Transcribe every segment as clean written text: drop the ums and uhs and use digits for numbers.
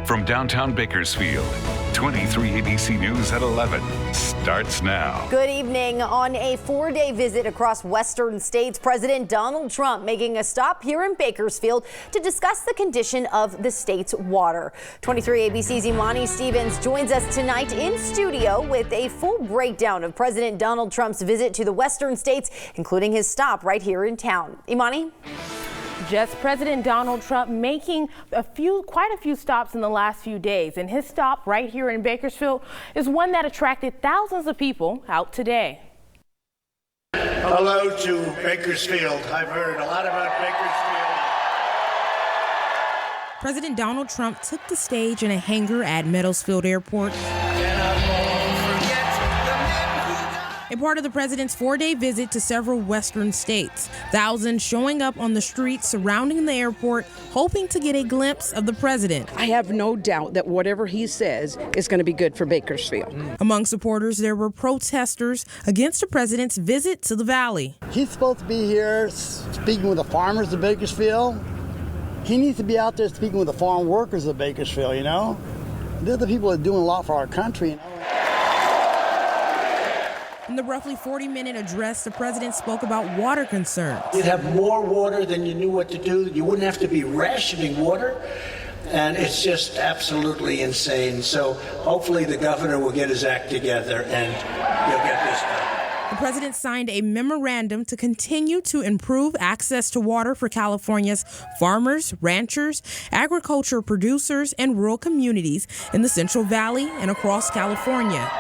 From downtown Bakersfield, 23 ABC News at 11 starts now. Good evening. On a 4-day visit across western states, President Donald Trump making a stop here in Bakersfield to discuss the condition of the state's water. 23 ABC's Imani Stevens joins us tonight in studio with a full breakdown of President Donald Trump's visit to the western states, including his stop right here in town. Imani? Just President Donald Trump making quite a few stops in the last few days, and his stop right here in Bakersfield is one that attracted thousands of people out today. Hello to Bakersfield. I've heard a lot about Bakersfield. President Donald Trump took the stage in a hangar at Bakersfield Airport. A part of the president's 4-day visit to several western states. Thousands showing up on the streets surrounding the airport, hoping to get a glimpse of the president. I have no doubt that whatever he says is going to be good for Bakersfield. Among supporters, there were protesters against the president's visit to the valley. He's supposed to be here speaking with the farmers of Bakersfield. He needs to be out there speaking with the farm workers of Bakersfield, you know? They're the people that are doing a lot for our country, you know? In the roughly 40-minute address, the president spoke about water concerns. You'd have more water than you knew what to do. You wouldn't have to be rationing water. And it's just absolutely insane. So hopefully the governor will get his act together and he'll get this done. The president signed a memorandum to continue to improve access to water for California's farmers, ranchers, agriculture producers, and rural communities in the Central Valley and across California.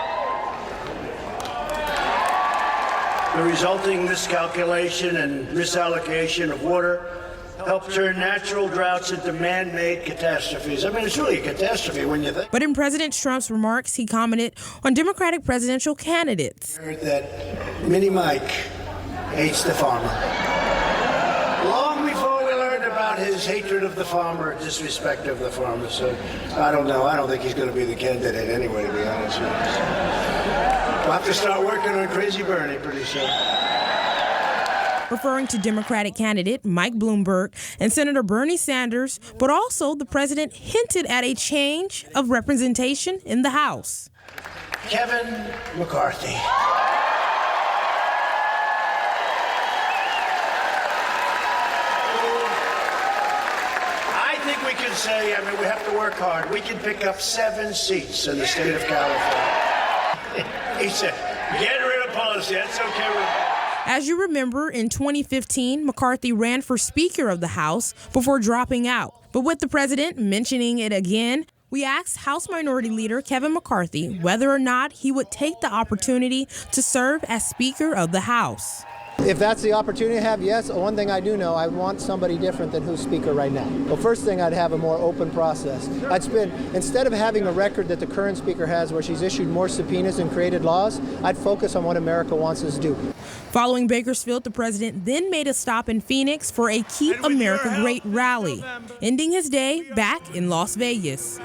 The resulting miscalculation and misallocation of water help turn natural droughts into man-made catastrophes. I mean, it's really a catastrophe when you think. But in President Trump's remarks, he commented on Democratic presidential candidates. I heard that Mini Mike hates the farmer. Long before we learned about his hatred of the farmer, disrespect of the farmer. So I don't know. I don't think he's going to be the candidate anyway, to be honest with you. We'll have to start working on Crazy Bernie pretty soon. Referring to Democratic candidate Mike Bloomberg and Senator Bernie Sanders, but also the president hinted at a change of representation in the House. Kevin McCarthy. I think we can say, I mean, we have to work hard. We can pick up 7 seats in the state of California. He said, get rid of policy. That's okay with me. As you remember, in 2015, McCarthy ran for Speaker of the House before dropping out. But with the president mentioning it again, we asked House Minority Leader Kevin McCarthy whether or not he would take the opportunity to serve as Speaker of the House. If that's the opportunity to have, yes. One thing I do know, I want somebody different than who's Speaker right now. Well, first thing, I'd have a more open process. Instead of having a record that the current Speaker has where she's issued more subpoenas and created laws, I'd focus on what America wants us to do. Following Bakersfield, the president then made a stop in Phoenix for a Keep America Great rally, ending his day back in Las Vegas.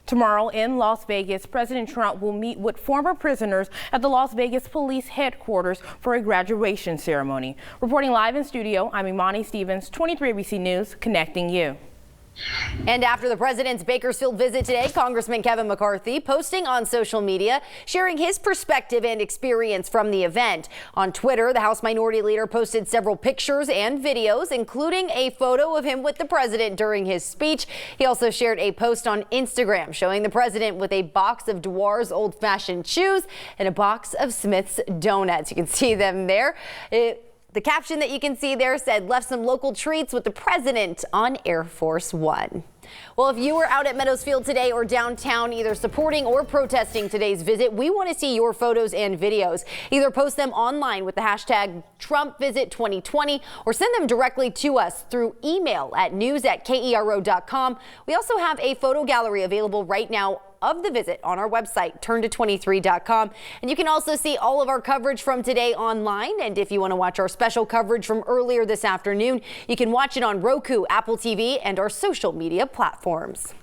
Tomorrow in Las Vegas, President Trump will meet with former prisoners at the Las Vegas Police Headquarters for a graduation ceremony. Reporting live in studio, I'm Imani Stevens, 23 ABC News, connecting you. And after the president's Bakersfield visit today, Congressman Kevin McCarthy posting on social media, sharing his perspective and experience from the event. On Twitter, the House Minority Leader posted several pictures and videos, including a photo of him with the president during his speech. He also shared a post on Instagram showing the president with a box of Dewar's old-fashioned shoes and a box of Smith's donuts. You can see them there. The caption that you can see there said, left some local treats with the president on Air Force One. Well, if you were out at Meadowsfield today or downtown, either supporting or protesting today's visit, we want to see your photos and videos. Either post them online with the hashtag TrumpVisit2020 or send them directly to us through email at news@kero.com. We also have a photo gallery available right now of the visit on our website, turnto23.com. And you can also see all of our coverage from today online. And if you want to watch our special coverage from earlier this afternoon, you can watch it on Roku, Apple TV, and our social media platforms.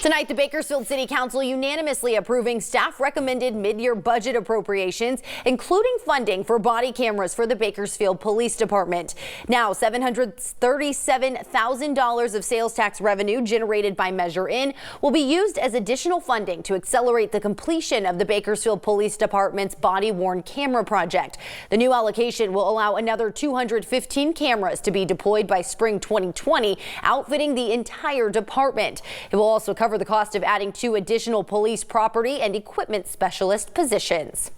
Tonight, the Bakersfield City Council unanimously approving staff-recommended mid-year budget appropriations, including funding for body cameras for the Bakersfield Police Department. Now, $737,000 of sales tax revenue generated by Measure In will be used as additional funding to accelerate the completion of the Bakersfield Police Department's body-worn camera project. The new allocation will allow another 215 cameras to be deployed by spring 2020, outfitting the entire department. It will also cover the cost of adding 2 additional police property and equipment specialist positions.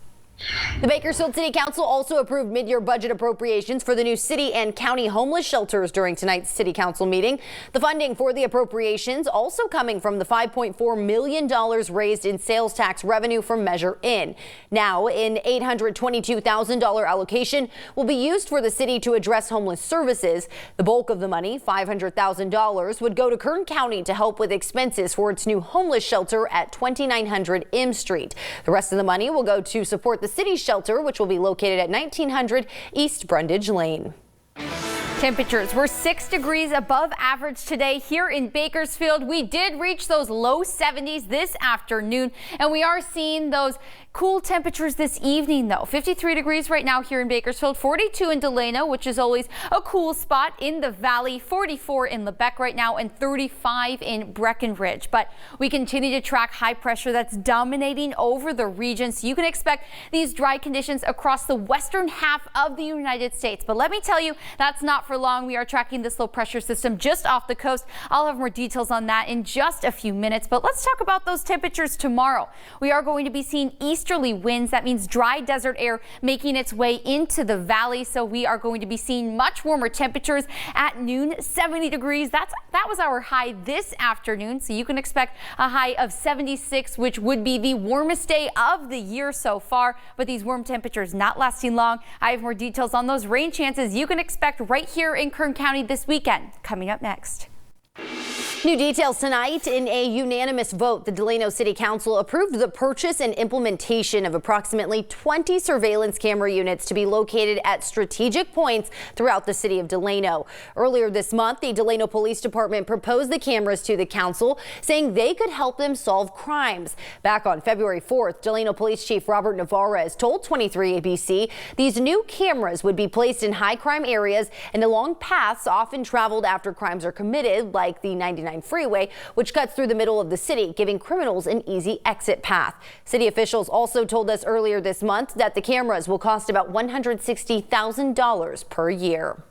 The Bakersfield City Council also approved mid-year budget appropriations for the new city and county homeless shelters during tonight's City Council meeting. The funding for the appropriations also coming from the $5.4 million raised in sales tax revenue from Measure In. Now, an $822,000 allocation will be used for the city to address homeless services. The bulk of the money, $500,000, would go to Kern County to help with expenses for its new homeless shelter at 2900 M Street. The rest of the money will go to support the city shelter, which will be located at 1900 East Brundage Lane. Temperatures were 6 degrees above average today here in Bakersfield. We did reach those low 70s this afternoon, and we are seeing those cool temperatures this evening, though. 53 degrees right now here in Bakersfield, 42 in Delano, which is always a cool spot in the valley, 44 in Lebec right now, and 35 in Breckenridge. But we continue to track high pressure that's dominating over the region, so you can expect these dry conditions across the western half of the United States. But let me tell you, that's not for long. We are tracking this low pressure system just off the coast. I'll have more details on that in just a few minutes, but let's talk about those temperatures tomorrow. We are going to be seeing easterly winds. That means dry desert air making its way into the valley, so we are going to be seeing much warmer temperatures at noon. 70 degrees. That was our high this afternoon, so you can expect a high of 76, which would be the warmest day of the year so far. But these warm temperatures not lasting long. I have more details on those rain chances you can expect right here in Kern County this weekend, coming up next. New details tonight. In a unanimous vote, the Delano City Council approved the purchase and implementation of approximately 20 surveillance camera units to be located at strategic points throughout the city of Delano. Earlier this month, the Delano Police Department proposed the cameras to the council, saying they could help them solve crimes. Back on February 4th, Delano Police Chief Robert Navarez told 23 ABC these new cameras would be placed in high crime areas and along paths often traveled after crimes are committed, like the 99 freeway, which cuts through the middle of the city, giving criminals an easy exit path. City officials also told us earlier this month that the cameras will cost about $160,000 per year.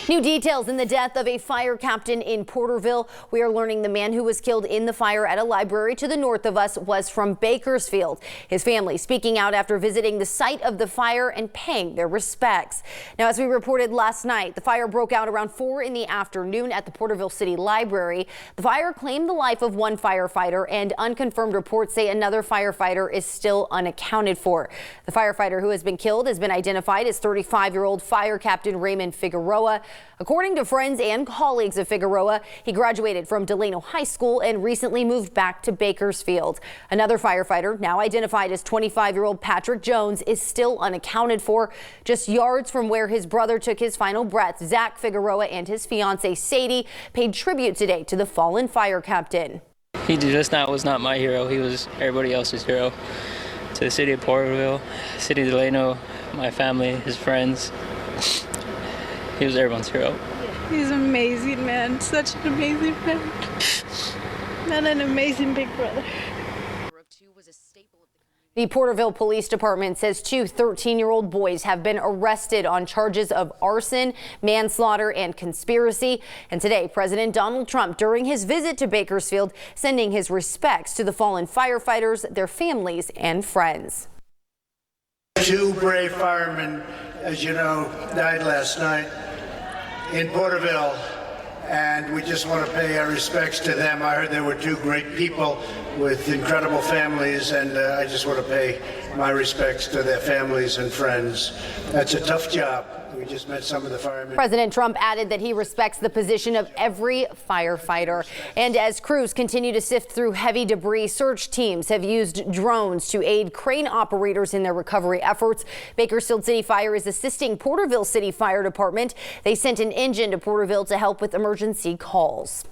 New details in the death of a fire captain in Porterville. We are learning the man who was killed in the fire at a library to the north of us was from Bakersfield. His family speaking out after visiting the site of the fire and paying their respects. Now, as we reported last night, the fire broke out around 4 in the afternoon at the Porterville City Library. The fire claimed the life of one firefighter, and unconfirmed reports say another firefighter is still unaccounted for. The firefighter who has been killed has been identified as 35-year-old fire captain Raymond Figueroa. According to friends and colleagues of Figueroa, he graduated from Delano High School and recently moved back to Bakersfield. Another firefighter, now identified as 25-year-old Patrick Jones, is still unaccounted for. Just yards from where his brother took his final breath, Zach Figueroa and his fiancee Sadie paid tribute today to the fallen fire captain. He just was not my hero. He was everybody else's hero. To the city of Porterville, city of Delano, my family, his friends. He was everyone's hero. He's an amazing man, such an amazing friend, and an amazing big brother. The Porterville Police Department says 2 13-year-old boys have been arrested on charges of arson, manslaughter, and conspiracy. And today, President Donald Trump, during his visit to Bakersfield, sending his respects to the fallen firefighters, their families, and friends. 2 brave firemen, as you know, died last night in Porterville, and we just want to pay our respects to them. I heard there were 2 great people with incredible families, and I just want to pay my respects to their families and friends. That's a tough job. We just met some of the firemen. President Trump added that he respects the position of every firefighter. And as crews continue to sift through heavy debris, search teams have used drones to aid crane operators in their recovery efforts. Bakersfield City Fire is assisting Porterville City Fire Department. They sent an engine to Porterville to help with emergency calls.